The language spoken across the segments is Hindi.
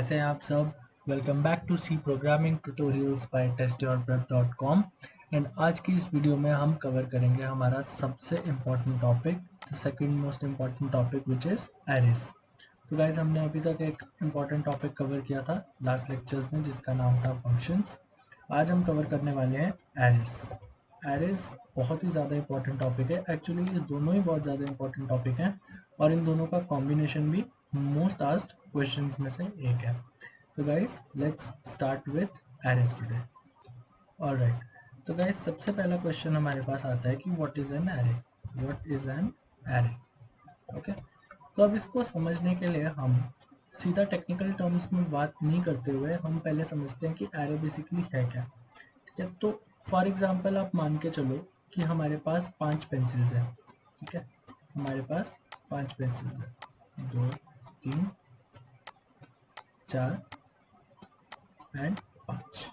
कैसे हैं आप सब। Welcome back to C programming tutorials by testyourprep.com। And आज की इस वीडियो में हम कवर करेंगे हमारा सबसे important topic, the second most important topic which is arrays. तो गाइज हमने अभी तक एक इम्पॉर्टेंट टॉपिक कवर किया था लास्ट लेक्चर्स में जिसका नाम था फंक्शंस। आज हम कवर करने वाले हैं एरेज। एरेज बहुत ही ज़्यादा इंपॉर्टेंट टॉपिक है। एक्चुअली ये दोनों ही बहुत ज़्यादा इंपॉर्टेंट टॉपिक हैं और इन दोनों का कॉम्बिनेशन भी मोस्ट आस्क्ड क्वेश्चंस में से एक है। तो guys let's start with arrays today. Alright, तो गाइस सबसे पहला क्वेश्चन हमारे पास आता है कि what is an array. What is an array? Okay, तो अब इसको समझने के लिए हम सीधा टेक्निकल टर्म्स में बात नहीं करते हुए हम पहले समझते हैं कि एरे बेसिकली है क्या। ठीक है, तो फॉर एग्जांपल आप मान के चलो कि हमारे पास 5 पेंसिल्स हैं। ठीक है, हमारे पास 5 पेंसिल्स हैं, 2 3 4 एंड 5।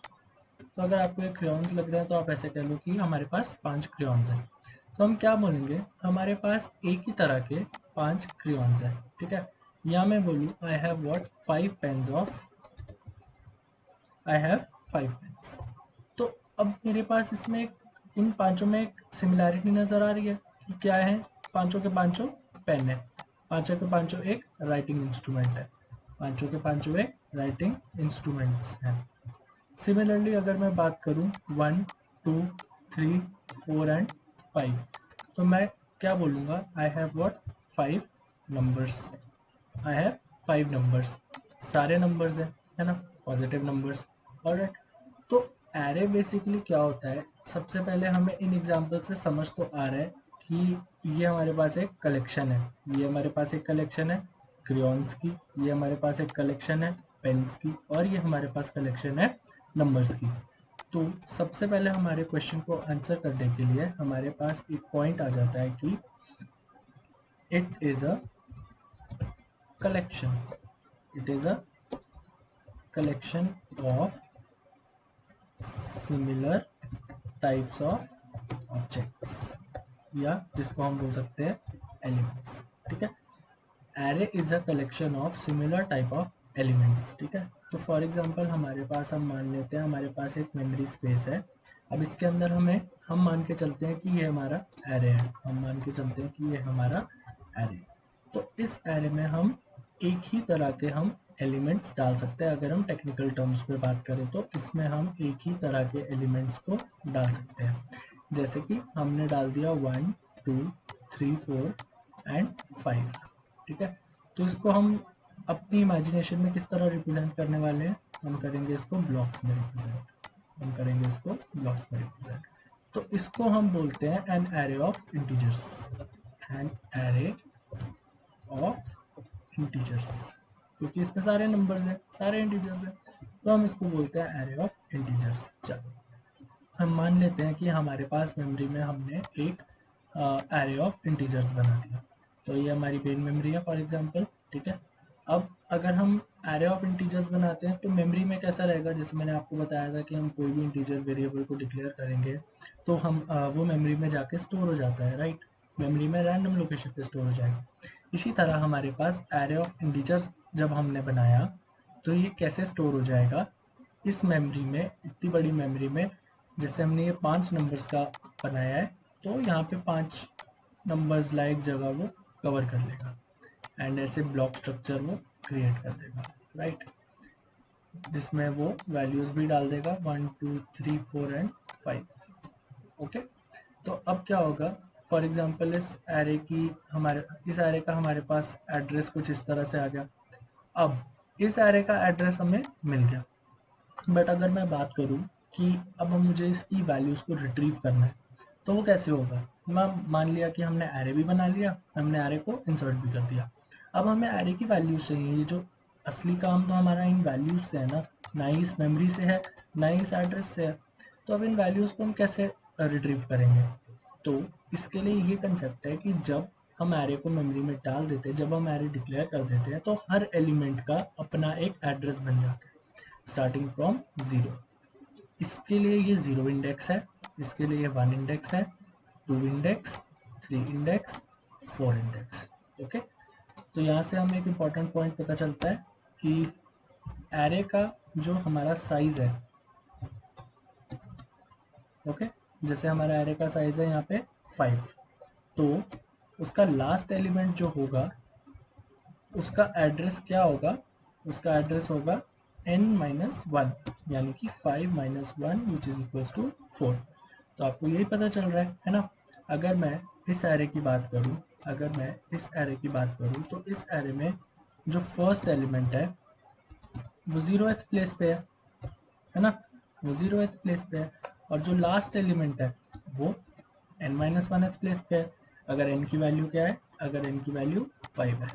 तो अगर आपको एक क्रेयॉन्स लग रहा है तो आप ऐसे कह लो कि हमारे पास 5 क्रेयॉन्स हैं। तो हम क्या बोलेंगे, हमारे पास एक ही तरह के 5 क्रेयॉन्स हैं। ठीक है, या मैं बोलूँ I have what 5 pens off, I have 5 pens. तो अब मेरे पास इसमें इन पांचों में एक सिमिलैरिटी नजर आ रही है कि क्या है, पांचों के पांचों पेन है, पांचों के पांचों एक राइटिंग इंस्ट्रूमेंट है, पांचों के पांचों एक राइटिंग इंस्ट्रूमेंट्स हैं। सिमिलरली अगर मैं बात करूं 1 2 3 4 एंड 5, तो मैं क्या बोलूँगा, आई have what 5 numbers, I have 5 numbers. सारे नंबर्स हैं, है ना, पॉजिटिव नंबर्स। ऑलराइट, तो एरे बेसिकली क्या होता है, सबसे पहले हमें इन एग्जांपल से समझ तो आ रहा है कि ये हमारे पास एक कलेक्शन है, ये हमारे पास एक कलेक्शन है क्रेयॉन्स की, ये हमारे पास एक कलेक्शन है पेन्स की, और ये हमारे पास कलेक्शन है नंबर्स की। तो सबसे पहले हमारे क्वेश्चन को आंसर करने के लिए हमारे पास एक पॉइंट आ जाता है कि it is a collection, it is a collection of similar types of objects, या जिसको हम बोल सकते हैं एलिमेंट्स। ठीक है, array is a collection of similar type of elements. ठीक है, तो फॉर एग्जांपल हमारे पास, हम मान लेते हैं हमारे पास एक मेमोरी स्पेस है। अब इसके अंदर हम मान के चलते हैं कि ये हमारा एरे है, हम मान के चलते हैं कि ये हमारा एरे। तो इस एरे में हम एक ही तरह के हम एलिमेंट्स डाल सकते हैं। अगर हम टेक्निकल टर्म्स पे बात करें तो इसमें हम एक ही तरह के एलिमेंट्स को डाल सकते हैं। जैसे कि हमने डाल दिया 1 2 3 4 एंड 5। ठीक है, तो इसको हम अपनी इमेजिनेशन में किस तरह रिप्रेजेंट करने वाले हैं, हम करेंगे इसको ब्लॉक्स में रिप्रेजेंट, हम करेंगे इसको ब्लॉक्स में रिप्रेजेंट। तो इसको हम बोलते हैं an array of integers, an array of integers, क्योंकि इसमें सारे नंबर्स हैं, सारे इंटीजर्स हैं, तो हम इसको बोलते हैं एरे ऑफ इंटीजर्स। चलो, हम मान लेते हैं कि हमारे पास मेमोरी में हमने एक एरे ऑफ इंटीजर्स बना दिया, तो ये हमारी मेन मेमोरी है फॉर एग्जांपल। ठीक है, अब अगर हम एरे ऑफ इंटीजर्स बनाते हैं तो मेमोरी में कैसा रहेगा, जैसे मैंने आपको बताया था कि हम कोई भी इंटीजर वेरिएबल को डिक्लेयर करेंगे तो हम वो मेमोरी में जाके स्टोर हो जाता है, राइट, मेमोरी में रैंडम लोकेशन पे स्टोर हो जाएगा। इसी तरह हमारे पास एरे ऑफ इंटीजर्स जब हमने बनाया तो ये कैसे स्टोर हो जाएगा, इस मेमोरी में, इतनी बड़ी मेमोरी में, जैसे हमने ये 5 नंबर्स का बनाया है तो यहाँ पे 5 नंबर्स लाइक जगह वो कवर कर लेगा एंड ऐसे ब्लॉक स्ट्रक्चर वो क्रिएट कर देगा, राइट, जिसमें वो वैल्यूज भी डाल देगा 1 2 3 4 एंड 5। ओके, तो अब क्या होगा, फॉर एग्जांपल इस एरे का हमारे पास एड्रेस कुछ इस तरह से आ गया। अब इस एरे का एड्रेस हमें मिल गया, बट अगर मैं बात करूं कि अब मुझे इसकी वैल्यूज को रिट्रीव करना है तो वो कैसे होगा। मैं मान लिया कि हमने एरे भी बना लिया, हमने एरे को इंसर्ट भी कर दिया, अब हमें एरे की वैल्यूज चाहिए। ये जो असली काम तो हमारा इन वैल्यूज से है ना ही इस मेमोरी से है, ना ही इस एड्रेस से है। तो अब इन वैल्यूज को हम कैसे रिट्रीव करेंगे, तो इसके लिए ये कंसेप्ट है कि जब हम एरे को मेमोरी में डाल देते हैं, जब हम एरे डिक्लेयर कर देते हैं तो हर एलिमेंट का अपना एक एड्रेस बन जाता है स्टार्टिंग फ्रॉम 0। इसके लिए ये 0 इंडेक्स है, इसके लिए ये 1 इंडेक्स है, 2 इंडेक्स, 3 इंडेक्स, 4 इंडेक्स। ओके, तो यहाँ से हमें एक इम्पॉर्टेंट पॉइंट पता चलता है कि एरे का जो हमारा साइज है, ओके, जैसे हमारा एरे का साइज है यहाँ पे 5, तो उसका लास्ट एलिमेंट जो होगा उसका एड्रेस क्या होगा, उसका एड्रेस होगा n-1, यानी कि 5-1 विच इज इक्वल्स टू 4। तो आपको यही पता चल रहा है ना। अगर मैं इस एरे की बात करूं, तो इस एरे में जो फर्स्ट एलिमेंट है वो 0th प्लेस पे है ना, वो 0th प्लेस पे है, और जो लास्ट एलिमेंट है वो n-1th प्लेस पे है। अगर n की वैल्यू क्या है, अगर n की वैल्यू 5 है,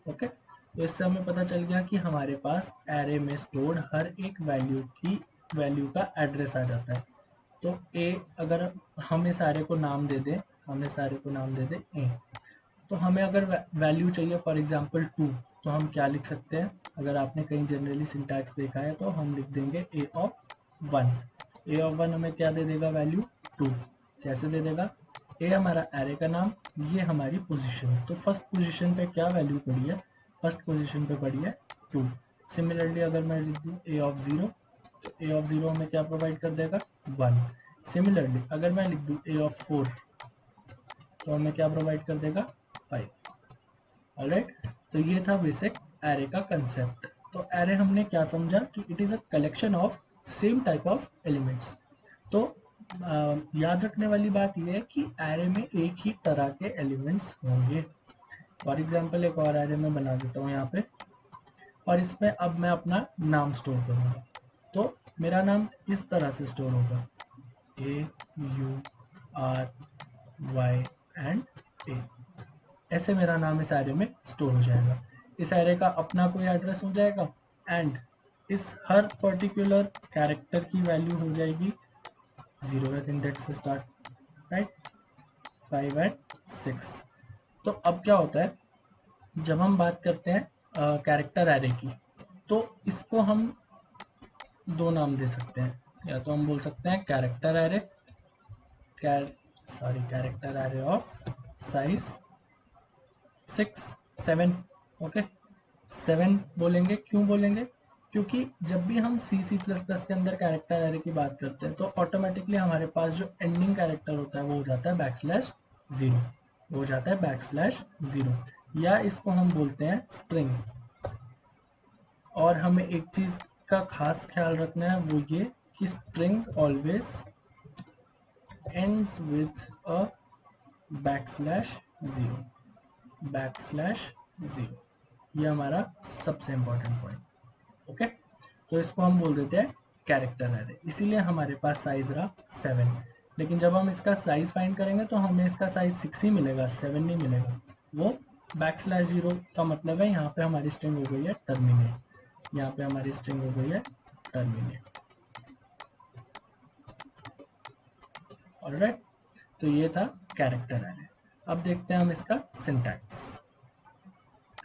ओके। तो इससे हमें पता चल गया कि हमारे पास एरे में स्टोर्ड हर एक वैल्यू का एड्रेस आ जाता है। तो ए, अगर हम इस एरे को नाम दे दें, ए, तो हमें अगर वैल्यू चाहिए फॉर एग्जांपल 2, तो हम क्या लिख सकते हैं, अगर आपने कहीं जनरली सिंटैक्स देखा है तो हम लिख देंगे ए ऑफ 1 हमें क्या दे देगा, वैल्यू 2। कैसे दे देगा, ए हमारा एरे का नाम, ये हमारी पोजीशन, तो फर्स्ट पोजीशन पे क्या वैल्यू पड़ी है, फर्स्ट पोजीशन पे पड़ी है 2। सिमिलरली अगर मैं लिख दूँ ए ऑफ 0, तो ए ऑफ 0 हमें क्या प्रोवाइड कर देगा, 1। सिमिलरली अगर मैं लिख दूँ ए ऑफ 4, तो हमें क्या प्रोवाइड कर देगा, 5। ऑलराइट, तो ये था बेसिक एरे का कंसेप्ट। तो एरे हमने क्या समझा कि it is a collection of same type of elements. तो याद रखने वाली बात यह है कि एरे में एक ही तरह के एलिमेंट्स होंगे। फॉर एग्जांपल एक और एरे में बना देता हूँ यहाँ पे, और इसमें अब मैं अपना नाम स्टोर करूँगा। तो मेरा नाम इस तरह से स्टोर होगा, AURY एंड A, ऐसे मेरा नाम इस एरे में स्टोर हो जाएगा। इस एरे का अपना कोई एड्रेस हो जाएगा, एंड इस हर पर्टिकुलर कैरेक्टर की वैल्यू हो जाएगी 0th इंडेक्स से स्टार्ट, राइट, 5 एंड 6। तो अब क्या होता है, जब हम बात करते हैं कैरेक्टर एरे की, तो इसको हम दो नाम दे सकते हैं। या तो हम बोल सकते हैं character array, character array of size 7, okay. 7 बोलेंगे, क्यों बोलेंगे, क्योंकि जब भी हम C++ के अंदर कैरेक्टर एरे की बात करते हैं तो ऑटोमेटिकली हमारे पास जो एंडिंग कैरेक्टर होता है वो हो जाता है \0, या इसको हम बोलते हैं स्ट्रिंग। और हमें एक चीज का खास ख्याल रखना है, वो ये कि string always ends with a \0, ये हमारा सबसे इंपॉर्टेंट पॉइंट, ओके। तो इसको हम बोल देते हैं कैरेक्टर एरे, इसीलिए हमारे पास साइज रहा 7। लेकिन जब हम इसका साइज फाइंड करेंगे तो हमें इसका साइज 6 ही मिलेगा, 7 नहीं मिलेगा। वो \0 का मतलब है यहाँ पे हमारी स्ट्रिंग हो गई है टर्मिनेट, यहाँ पे हमारी स्ट्रिंग हो गई है टर्मिनेट, ऑलराइट। तो ये था कैरेक्टर एरे। अब देखते हैं हम इसका सिंटैक्स।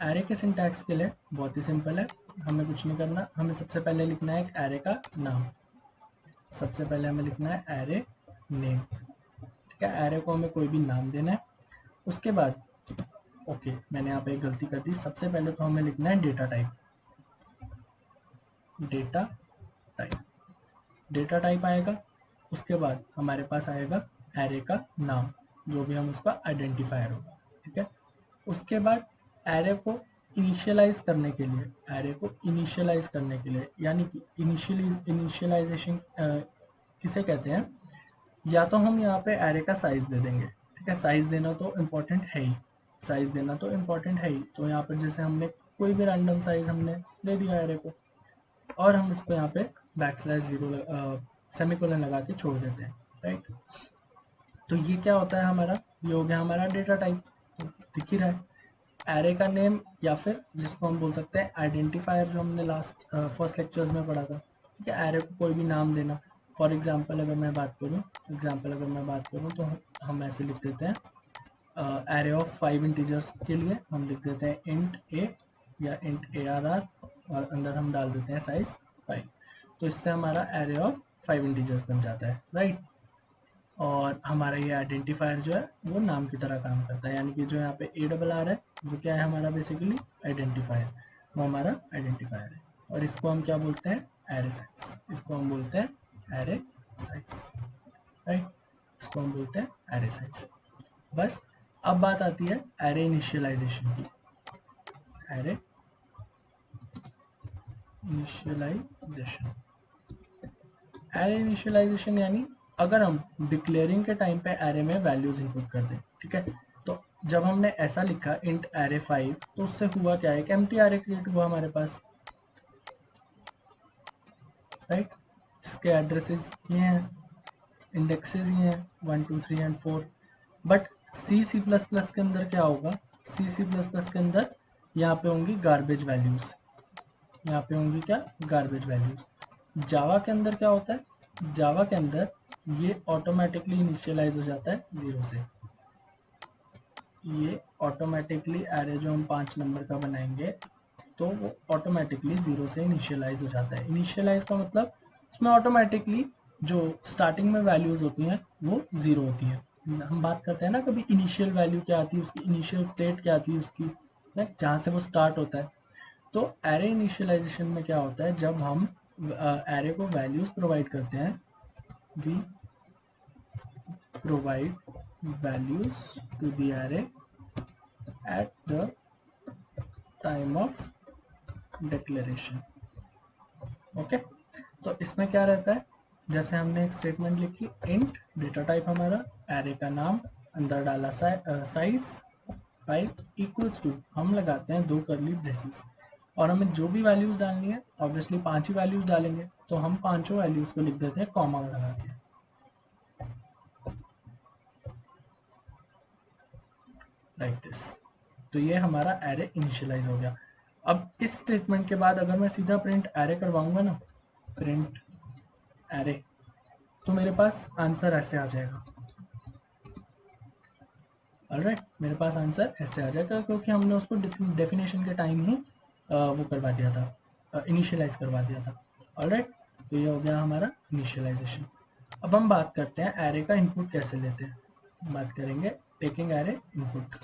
एरे के सिंटैक्स के लिए बहुत ही सिंपल है, हमें कुछ नहीं करना, हमें सबसे पहले लिखना है एक एरे का नाम। सबसे पहले हमें लिखना है एरे नेम, ठीक है। एरे को हमें कोई भी नाम देना है। उसके बाद ओके, मैंने यहाँ पे एक गलती कर दी, सबसे पहले तो हमें लिखना है डेटा टाइप। डेटा टाइप आएगा, उसके बाद हमारे पास आएगा एरे का नाम, जो भी हम उसका आइडेंटिफायर होगा, ठीक है। उसके बाद एरे को इनिशियलाइज करने के लिए, यानी कि इनिशियलाइजेशन किसे कहते हैं, या तो हम यहाँ पे एरे का साइज दे देंगे, ठीक है। साइज देना तो इम्पोर्टेंट है ही, तो यहाँ पर जैसे हमने कोई भी रैंडम साइज हमने दे दिया एरे को, और हम इसको यहाँ पे \0 सेमीकोलन लगा के छोड़ देते हैं, राइट। तो ये क्या होता है हमारा, ये हो गया हमारा डेटा टाइप, तो दिख ही रहा है। एरे का नेम, या फिर जिसको हम बोल सकते हैं आइडेंटिफायर, जो हमने फर्स्ट लेक्चर्स में पढ़ा था, ठीक है। एरे को कोई भी नाम देना। फॉर एग्जांपल अगर मैं बात करूं तो हम ऐसे लिख देते हैं, एरे ऑफ 5 इंटीजर्स के लिए हम लिख देते हैं इंट a या इंट arr, और अंदर हम डाल देते हैं साइज 5। तो इससे हमारा एरे ऑफ 5 इंटीजर्स बन जाता है, राइट। और हमारा ये आइडेंटिफायर जो है वो नाम की तरह काम करता है, यानी कि जो यहाँ पे ARR है वो क्या है हमारा बेसिकली आइडेंटिफायर, वो हमारा आइडेंटिफायर है, और इसको हम क्या बोलते हैं, एरे साइज। इसको हम बोलते हैं एरे साइज, राइट, इसको हम बोलते हैं एरे साइज। बस अब बात आती है एरे इनिशियलाइजेशन की। एरे इनिशियलाइजेशन, एरे इनिशियलाइजेशन यानी अगर हम डिक्लेयरिंग के टाइम पे एरे में वैल्यूज इनपुट कर दें, ठीक है, तो जब हमने ऐसा लिखा इंट एरे 5, तो उससे हुआ क्या है, एक एम्प्टी एरे क्रिएट हुआ हमारे पास, राइट, जिसके एड्रेसेस ये हैं, इंडेक्सेस ये हैं 1 2 3 and 4। But C plus plus के अंदर क्या होगा, सी प्लस प्लस के अंदर यहाँ पे होंगी गार्बेज वैल्यूज, यहाँ पे होंगी क्या, गार्बेज वैल्यूज। जावा के अंदर क्या होता है, जावा के अंदर ये ऑटोमेटिकली इनिशियलाइज हो जाता है 0 से। ये ऑटोमेटिकली एरे जो हम 5 नंबर का बनाएंगे तो वो ऑटोमेटिकली 0 से इनिशियलाइज हो जाता है। इनिशियलाइज का मतलब उसमें ऑटोमेटिकली जो स्टार्टिंग में वैल्यूज होती हैं वो 0 होती हैं। हम बात करते हैं ना कभी इनिशियल वैल्यू क्या आती है उसकी, इनिशियल स्टेट क्या आती है उसकी, जहाँ से वो स्टार्ट होता है। तो एरे इनिशियलाइजेशन में क्या होता है, जब हम एरे को वैल्यूज प्रोवाइड करते हैं, we provide values to the array at the time of declaration. Okay, तो इसमें क्या रहता है, जैसे हमने एक स्टेटमेंट लिखी, इंट डेटा टाइप हमारा, एरे का नाम, अंदर डाला साइज 5 इक्वल्स टू, हम लगाते हैं 2 कर्ली ब्रेसेस, और हमें जो भी वैल्यूज डालनी है ऑब्वियसली 5 ही वैल्यूज डालेंगे, तो हम पांचों वैल्यूज को लिख देते हैं कॉमा लगा के, लाइक दिस। तो ये हमारा एरे इनिशियलाइज हो गया। अब इस स्टेटमेंट के बाद अगर मैं सीधा प्रिंट एरे करवाऊंगा ना, प्रिंट एरे, तो मेरे पास आंसर ऐसे आ जाएगा। ऑलराइट, मेरे पास आंसर ऐसे आ जाएगा क्योंकि हमने उसको डेफिनेशन के टाइम ही वो करवा दिया था, इनिशियलाइज करवा दिया था। ऑलराइट, तो ये हो गया हमारा इनिशियलाइजेशन। अब हम बात करते हैं एरे का इनपुट कैसे लेते हैं। बात करेंगे taking array input,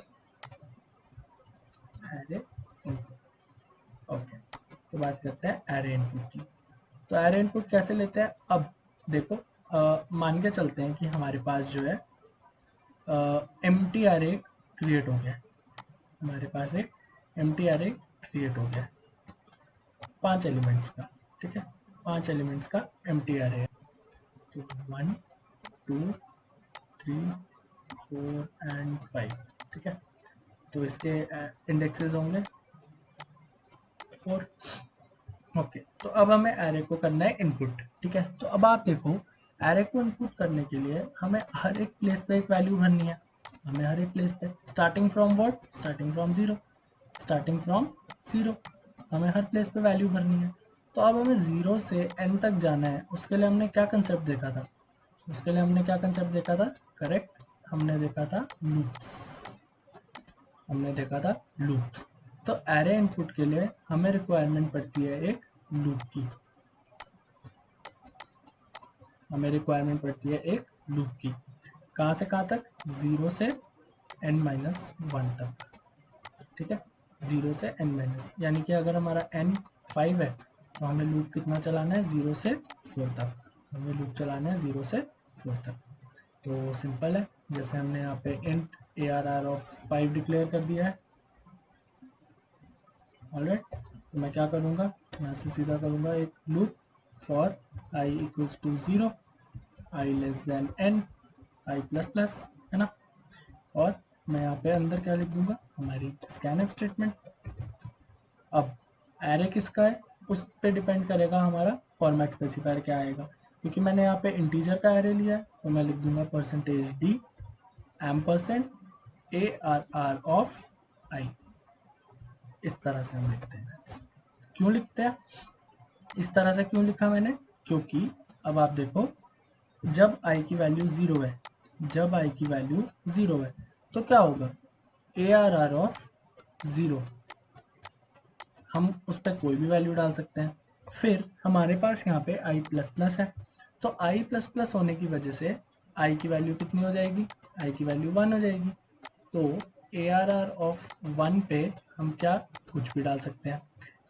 array input. Okay, तो बात करते हैं एरे इनपुट की। तो एरे इनपुट कैसे लेते हैं, अब देखो मान के चलते हैं कि हमारे पास जो है एम्प्टी एरे क्रिएट हो गया, हमारे पास एक एम्प्टी एरे क्रिएट हो गया 5 एलिमेंट्स का, ठीक है, 5 एलिमेंट्स का एम्प्टी एरे है। तो 1 2 3 4 एंड 5, ठीक है, तो इसके इंडेक्सेस होंगे 4। ओके, तो अब हमें एरे को करना है इनपुट, ठीक है। तो अब आप देखो एरे को इनपुट करने के लिए हमें हर एक प्लेस पे एक वैल्यू भरनी है, हमें हर एक प्लेस पे starting from what, starting from 0, starting from 0 हमें हर प्लेस पे वैल्यू भरनी है। तो अब हमें 0 से n तक जाना है, उसके लिए हमने क्या कंसेप्ट देखा था, उसके लिए हमने क्या कंसेप्ट देखा था, करेक्ट, हमने देखा था लूप्स, हमने देखा था लूप्स। तो एरे इनपुट के लिए हमें रिक्वायरमेंट पड़ती है एक लूप की, हमें रिक्वायरमेंट पड़ती है एक लूप की, कहाँ से कहाँ तक, 0 से n-1 तक, ठीक है, 0 से n-, यानी कि अगर हमारा n 5 है तो हमें लूप कितना चलाना है, 0 से 4 तक, हमें लूप चलाना है 0 से 4 तक। तो सिंपल है, जैसे हमने यहाँ पे int arr ऑफ 5 डिक्लेयर कर दिया है। ऑलराइट, तो मैं क्या करूँगा, यहाँ से सीधा करूँगा एक loop for i equals to 0, i less than n, i plus plus, है ना, और मैं यहाँ पे अंदर क्या लिख दूंगा, हमारी स्कैनफ स्टेटमेंट। अब एरे किसका है उस पे डिपेंड करेगा हमारा फॉर्मेट स्पेसिफायर क्या आएगा, क्योंकि मैंने यहाँ पे इंटीजर का एरे लिया है तो मैं लिख दूंगा %d $arr ऑफ i। इस तरह से हम लिखते हैं। क्यों लिखते हैं, इस तरह से क्यों लिखा मैंने, क्योंकि अब आप देखो जब i की वैल्यू 0 है, जब i की वैल्यू 0 है तो क्या होगा, arr ऑफ 0, हम उस पर कोई भी वैल्यू डाल सकते हैं। फिर हमारे पास यहाँ पे i प्लस प्लस है, तो i प्लस प्लस होने की वजह से i की वैल्यू कितनी हो जाएगी, i की वैल्यू 1 हो जाएगी। तो arr ऑफ 1 पे हम क्या कुछ भी डाल सकते हैं।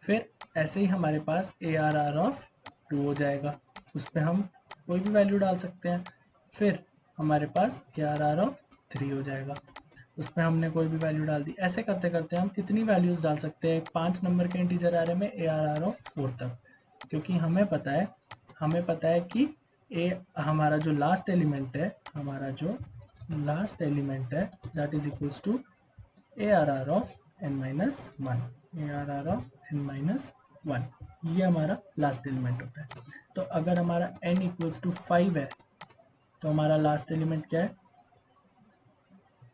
फिर ऐसे ही हमारे पास ARR ऑफ 2 हो जाएगा, उस पर हम कोई भी वैल्यू डाल सकते हैं। फिर हमारे पास ARR ऑफ 3 हो जाएगा, उस पर हमने कोई भी वैल्यू डाल दी। ऐसे करते करते हम कितनी वैल्यूज डाल सकते हैं 5 नंबर के इंटीजर एरे में ARR ऑफ 4 तक, क्योंकि हमें पता है कि हमारा जो लास्ट एलिमेंट है that is equals to ARR of n-1, ARR of n-1, ये हमारा लास्ट एलिमेंट होता है। तो अगर हमारा n इक्वल्स टू 5 है तो हमारा लास्ट एलिमेंट क्या है,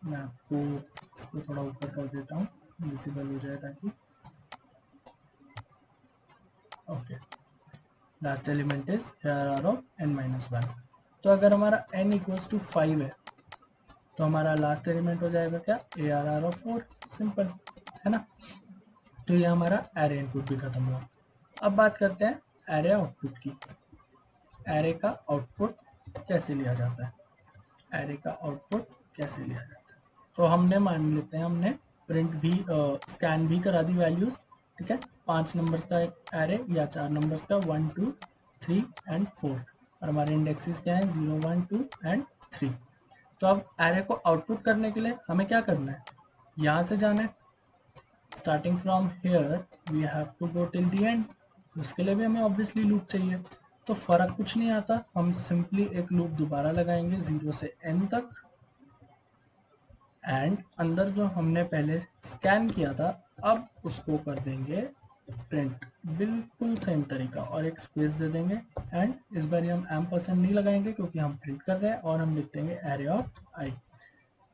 मैं आपको इसको थोड़ा ऊपर कर देता हूँ, विजिबल हो जाए ताकि, okay, last element is ARR of n-1। तो अगर हमारा n इक्वल्स टू 5 है तो हमारा लास्ट एलिमेंट हो जाएगा क्या, ARR ऑफ 4, सिंपल है ना। तो ये हमारा एरे इनपुट भी खत्म हुआ। अब बात करते हैं एरे आउटपुट की। एरे का आउटपुट कैसे लिया जाता है, एरे का आउटपुट कैसे लिया जाता है, तो हमने मान लेते हैं हमने प्रिंट भी स्कैन भी करा दी वैल्यूज, ठीक है। 5 नंबर्स का एक एरे या 4 नंबर्स का 1 2 3 एंड 4, और हमारे इंडेक्सेस क्या है 0 1 2 एंड 3। तो अब एरे को आउटपुट करने के लिए हमें क्या करना है, यहाँ से जाना है, starting from here we have to go till the end. उसके लिए भी हमें ऑब्वियसली लूप चाहिए, तो फर्क कुछ नहीं आता, हम सिंपली एक लूप दोबारा लगाएंगे 0 से n तक, एंड अंदर जो हमने पहले स्कैन किया था अब उसको कर देंगे प्रिंट, बिल्कुल सेम तरीका, और एक स्पेस दे देंगे। एंड इस बार हम एम्परसेंड नहीं लगाएंगे क्योंकि हम प्रिंट कर रहे हैं, और हम लिख देंगे एरे ऑफ आई।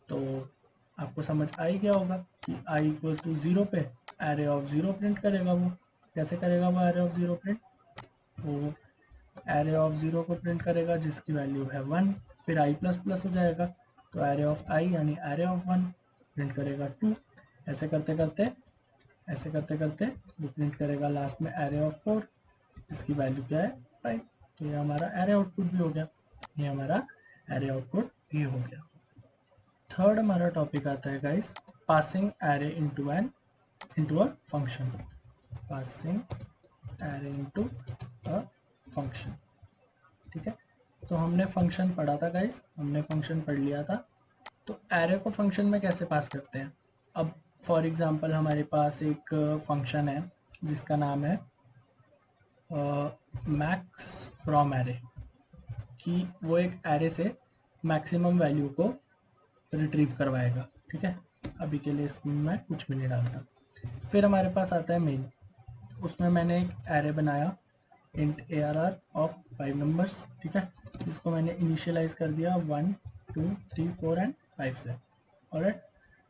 तो आपको समझ आई गया होगा कि i इक्वल्स टू 0 पे एरे ऑफ 0 प्रिंट करेगा। वो कैसे करेगा, वो एरे ऑफ 0 प्रिंट, वो एरे ऑफ 0 को प्रिंट करेगा जिसकी वैल्यू है 1, फिर i प्लस प्लस हो जाएगा, तो एरे ऑफ i यानी एरे ऑफ 1 प्रिंट करेगा 2। ऐसे करते करते वो प्रिंट करेगा लास्ट में एरे ऑफ 4 जिसकी वैल्यू क्या है 5। तो ये हमारा एरे आउटपुट भी हो गया, ये हमारा एरे आउटपुट भी हो गया। थर्ड हमारा टॉपिक आता है guys, passing array into a function, passing array into a function, ठीक है। तो हमने फंक्शन पढ़ा था गाइस, हमने फंक्शन पढ़ लिया था। तो एरे को फंक्शन में कैसे पास करते हैं, अब फॉर एग्जांपल हमारे पास एक फंक्शन है जिसका नाम है मैक्स फ्रॉम एरे, कि वो एक एरे से मैक्सिमम वैल्यू को रिट्रीव करवाएगा, ठीक है। अभी के लिए इसमें मैं कुछ भी नहीं डालता। फिर हमारे पास आता है मेन, उसमें मैंने एक एरे बनाया इंट ARR ऑफ 5 नंबर्स, ठीक है, जिसको मैंने इनिशियलाइज कर दिया 1 2 3 4 एंड 5 से, ऑलराइट,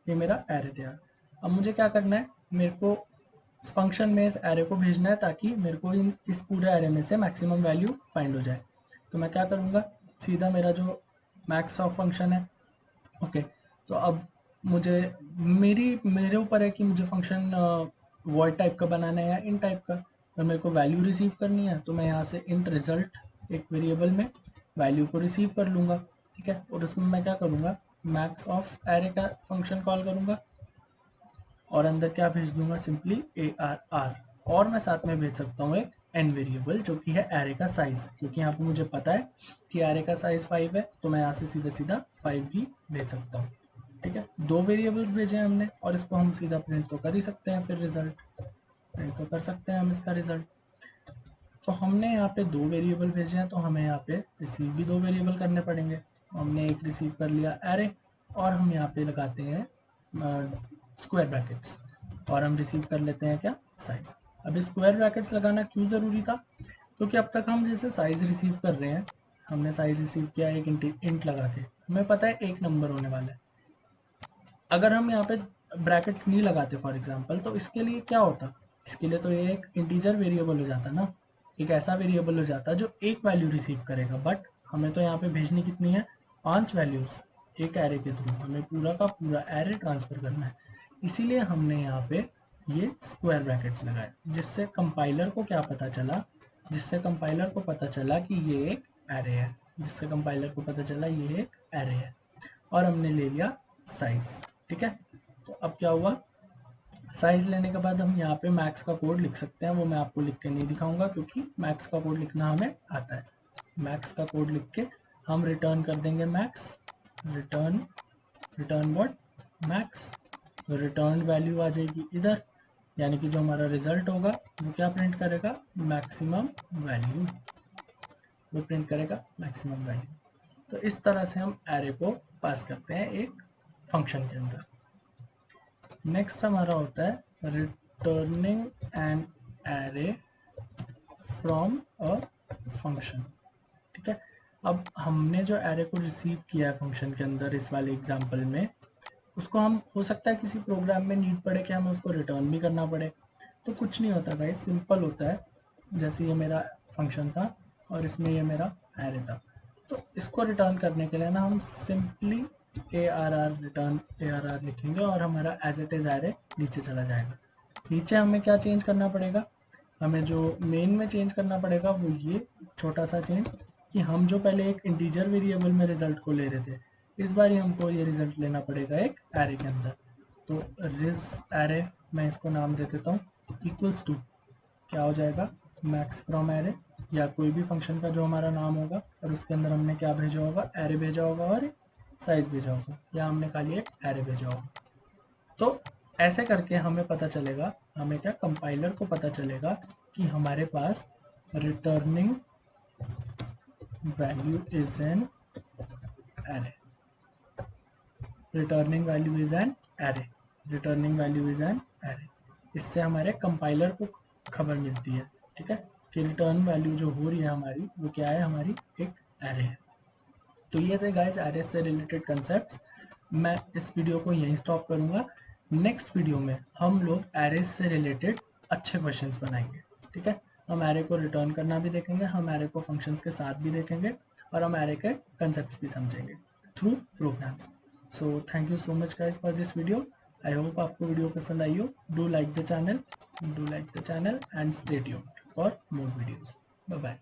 ये मेरा एरे तैयार। अब मुझे क्या करना है, मेरे को फंक्शन में इस एरे को भेजना है ताकि मेरे को इस पूरे एरे में से मैक्सिमम वैल्यू फाइंड हो जाए। तो मैं क्या करूँगा, सीधा मेरा जो मैक्स ऑफ फंक्शन है, ओके, तो अब मुझे मेरे ऊपर है कि मुझे फंक्शन वॉइड टाइप का बनाना है या इन टाइप का। अगर मेरे को वैल्यू रिसीव करनी है तो मैं यहाँ से इंट रिजल्ट एक वेरिएबल में वैल्यू को रिसीव कर लूँगा, ठीक है, और उसमें मैं क्या करूँगा, मैक्स ऑफ एरे का फंक्शन कॉल करूँगा और अंदर क्या भेज दूंगा, सिंपली ARR, और मैं साथ में भेज सकता हूँ एक n वेरिएबल जो कि है एरे का साइज, क्योंकि यहाँ पे मुझे पता है कि एरे का साइज 5 है, तो मैं यहाँ से सीधा सीधा 5 भी भेज सकता हूँ, ठीक है। 2 वेरिएबल्स भेजे हैं हमने, और इसको हम सीधा प्रिंट तो कर ही सकते हैं, फिर रिजल्ट प्रिंट तो कर सकते हैं हम इसका रिजल्ट। तो हमने यहाँ पे 2 वेरिएबल भेजे हैं, तो हमें यहाँ पे रिसीव भी 2 वेरिएबल करने पड़ेंगे। तो हमने एक रिसीव कर लिया एरे, और हम यहाँ पे लगाते हैं स्क्वायर ब्रैकेट्स, और हम रिसीव कर लेते हैं क्या, साइज। अब स्क्वायर ब्रैकेट्स लगाना क्यों ज़रूरी था, क्योंकि अब तक हम जैसे साइज रिसीव कर रहे हैं, हमने साइज रिसीव किया एक इंट लगा के, हमें पता है एक नंबर होने वाला है। अगर हम यहाँ पे ब्रैकेट्स नहीं लगाते फॉर एग्जांपल, तो इसके लिए क्या होता, इसके लिए तो ये एक इंटीजर वेरिएबल हो जाता ना, एक ऐसा वेरिएबल हो जाता जो एक वैल्यू रिसीव करेगा। बट हमें तो यहाँ पे भेजनी कितनी है, 5 वैल्यूज एक एरे के थ्रू, हमें पूरा का पूरा एरे ट्रांसफर करना है। इसीलिए हमने यहाँ पे ये स्क्वायर ब्रैकेट्स लगाए, जिससे कंपाइलर को क्या पता चला, जिससे कंपाइलर को पता चला कि ये एक एरे है, जिससे कंपाइलर को पता चला ये एक एरे है, और हमने ले लिया साइज, ठीक है। तो अब क्या हुआ, साइज लेने के बाद हम यहाँ पे मैक्स का कोड लिख सकते हैं, वो मैं आपको लिख के नहीं दिखाऊंगा क्योंकि मैक्स का कोड लिखना हमें आता है। मैक्स का कोड लिख के हम रिटर्न कर देंगे मैक्स, रिटर्न व्हाट, मैक्स। तो रिटर्न वैल्यू आ जाएगी इधर, यानी कि जो हमारा रिजल्ट होगा वो क्या प्रिंट करेगा, मैक्सिमम वैल्यू, वो प्रिंट करेगा मैक्सिमम वैल्यू। तो इस तरह से हम एरे को पास करते हैं एक फंक्शन के अंदर। नेक्स्ट हमारा होता है returning an array from a function. ठीक है, अब हमने जो एरे को रिसीव किया है फंक्शन के अंदर इस वाले एग्जांपल में, उसको हम हो सकता है किसी प्रोग्राम में नीड पड़े कि हमें उसको रिटर्न भी करना पड़े। तो कुछ नहीं होता गाइस, सिंपल होता है। जैसे ये मेरा फंक्शन था और इसमें ये मेरा एरे था, तो इसको रिटर्न करने के लिए ना हम सिंपली रिटर्न ARR लिखेंगे और हमारा एज इट इज एरे नीचे चला जाएगा। नीचे हमें क्या चेंज करना पड़ेगा, हमें जो मेन में चेंज करना पड़ेगा वो ये छोटा सा चेंज कि हम जो पहले एक इंटीजर वेरिएबल में रिजल्ट को ले रहे थे, इस बार ही हमको ये रिजल्ट लेना पड़ेगा एक एरे के अंदर। तो रिज एरे, मैं इसको नाम दे देता हूँ इक्वल्स टू, क्या हो जाएगा, मैक्स फ्रॉम एरे, या कोई भी फंक्शन का जो हमारा नाम होगा और उसके अंदर हमने क्या भेजा होगा, एरे भेजा होगा और साइज भेजा होगा, या हमने खाली एक एरे भेजा होगा। तो ऐसे करके हमें पता चलेगा, हमें क्या, कंपाइलर को पता चलेगा कि हमारे पास returning value is an array, returning value is an array, returning value is an array. इससे हमारे कंपाइलर को खबर मिलती है, ठीक है, कि रिटर्न वैल्यू जो हो रही है हमारी वो क्या है, हमारी एक एरे है। तो ये थे गाइस एरे से रिलेटेड कंसेप्ट्स। मैं इस वीडियो को यहीं स्टॉप करूंगा। नेक्स्ट वीडियो में हम लोग एरेज से रिलेटेड अच्छे क्वेश्चंस बनाएंगे। ठीक है, हम एरे को रिटर्न करना भी देखेंगे, हम एरे को फंक्शंस के साथ भी देखेंगे और हम एरे के कंसेप्ट्स भी समझेंगे through programs. So thank you so much guys for this video. I hope आपको वीडियो पसंद आई हो। Do like the channel and stay tuned for more videos. Bye bye.